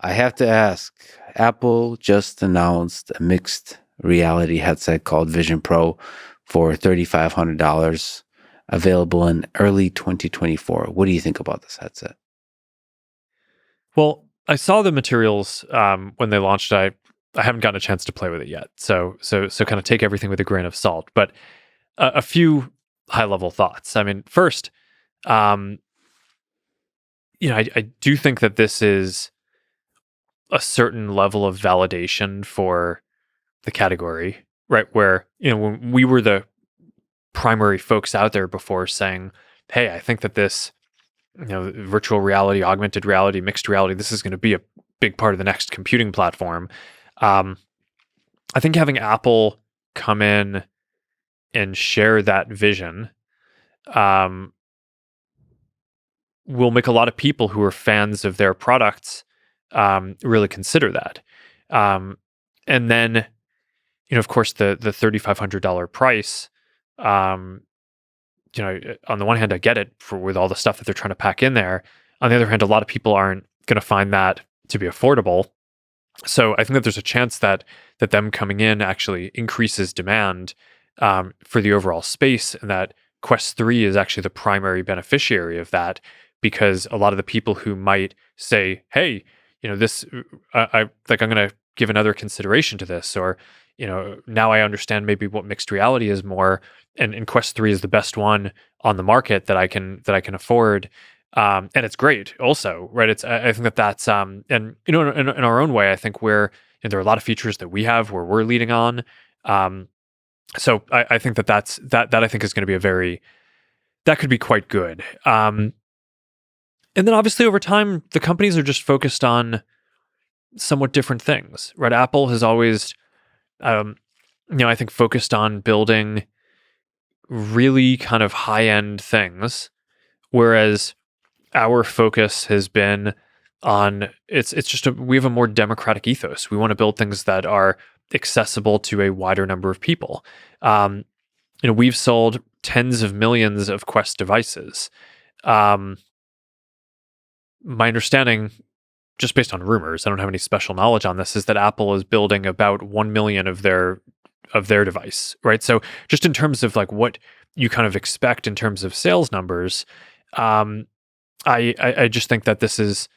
I have to ask, Apple just announced a mixed reality headset called Vision Pro for $3,500, available in early 2024. What do you think about this headset? Well, I saw the materials when they launched. I haven't gotten a chance to play with it yet, so kind of take everything with a grain of salt. But a few high level thoughts. I mean, first, um, I do think that this is a certain level of validation for the category, right? Where when we were the primary folks out there before saying, "Hey, I think that this virtual reality, augmented reality, mixed reality, this is going to be a big part of the next computing platform." Um, I think having Apple come in and share that vision um, will make a lot of people who are fans of their products really consider that. Um, and then, of course, the $3,500 price. Um, on the one hand, I get it for with all the stuff that they're trying to pack in there. On the other hand, a lot of people aren't going to find that to be affordable. So I think that there's a chance that them coming in actually increases demand for the overall space, and that Quest 3 is actually the primary beneficiary of that, because a lot of the people who might say, "Hey, this, I'm going to give another consideration to this," or now I understand maybe what mixed reality is more, and Quest 3 is the best one on the market that I can afford. And it's great also, right? I think that's and in our own way, I think there are a lot of features that we have where we're leading on. Um, so I think that I think is going to be that could be quite good. And then obviously over time, the companies are just focused on somewhat different things, right? Apple has always, I think, focused on building really kind of high end things, whereas our focus has been on we have a more democratic ethos. We want to build things that are accessible to a wider number of people. We've sold tens of millions of Quest devices. My understanding, just based on rumors, I don't have any special knowledge on this, is that Apple is building about 1 million of their device, right? So just in terms of like what you kind of expect in terms of sales numbers, I just think that this is,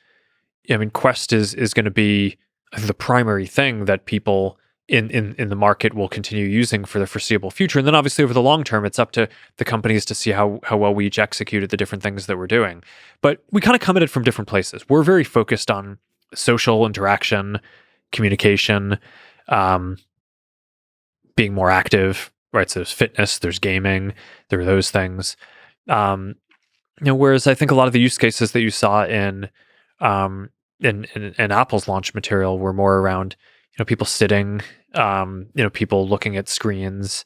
Quest is going to be the primary thing that people in the market will continue using for the foreseeable future. And then obviously over the long term, it's up to the companies to see how well we each execute at the different things that we're doing. But we kind of come at it from different places. We're very focused on social interaction, communication, being more active, right? So there's fitness, there's gaming, there are those things. Whereas I think a lot of the use cases that you saw in Apple's launch material were more around, people sitting, people looking at screens,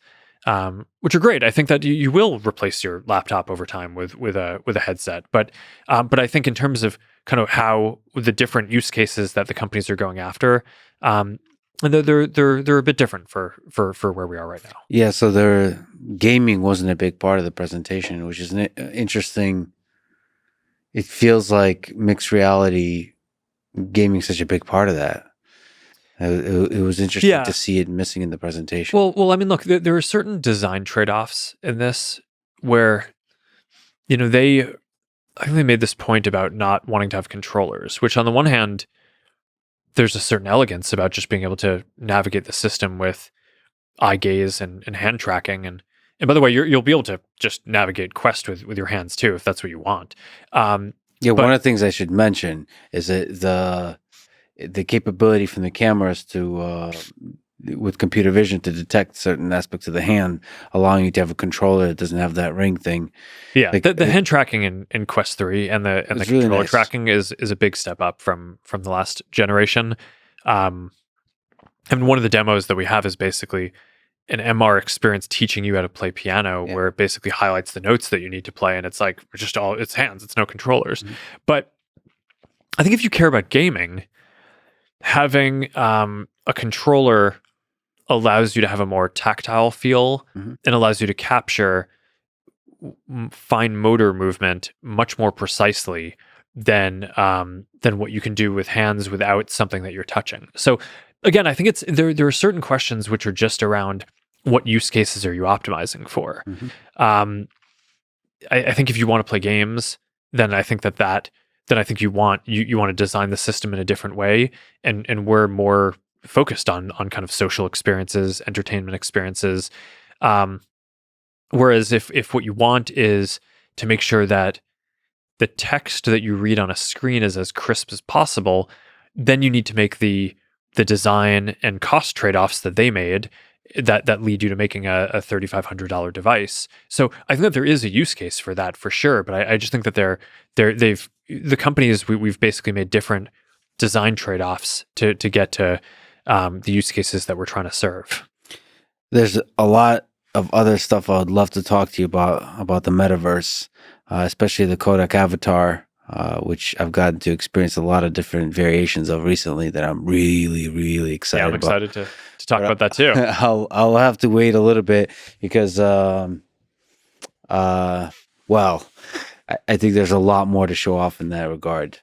which are great. I think that you will replace your laptop over time with a headset, but I think in terms of kind of how the different use cases that the companies are going after, they're a bit different for where we are right now. Yeah, so their gaming wasn't a big part of the presentation, which is interesting. It feels like mixed reality gaming is such a big part of that. It was interesting to see it missing in the presentation. Well, I mean, look, there are certain design trade-offs in this where, I think they made this point about not wanting to have controllers, which on the one hand, there's a certain elegance about just being able to navigate the system with eye gaze and hand tracking. And by the way, you'll be able to just navigate Quest with your hands too, if that's what you want. One of the things I should mention is that the capability from the cameras to with computer vision to detect certain aspects of the hand, allowing you to have a controller that doesn't have that ring thing. Yeah, the hand tracking in Quest 3 and the controller really nice. Tracking is a big step up from the last generation. And one of the demos that we have is basically an MR experience teaching you how to play piano, where it basically highlights the notes that you need to play, and it's like it's hands, it's no controllers. Mm-hmm. But I think if you care about gaming, having a controller allows you to have a more tactile feel, mm-hmm. and allows you to capture fine motor movement much more precisely than what you can do with hands without something that you're touching. So again, I think it's there are certain questions which are just around what use cases are you optimizing for. Mhm. I think if you want to play games, then I think then I think you want to design the system in a different way, and we're more focused on kind of social experiences, entertainment experiences. Um, Whereas if what you want is to make sure that the text that you read on a screen is as crisp as possible, then you need to make the design and cost trade-offs that they made that lead you to making a $3,500 device. So I think that there is a use case for that for sure, but I just think that the companies we've basically made different design trade-offs to get to the use cases that we're trying to serve. There's a lot of other stuff I would love to talk to you about the metaverse, especially the Kodak Avatar, which I've gotten to experience a lot of different variations of recently that I'm really, really excited Yeah, I'm about. excited to talk about that too. I'll have to wait a little bit because well, I think there's a lot more to show off in that regard.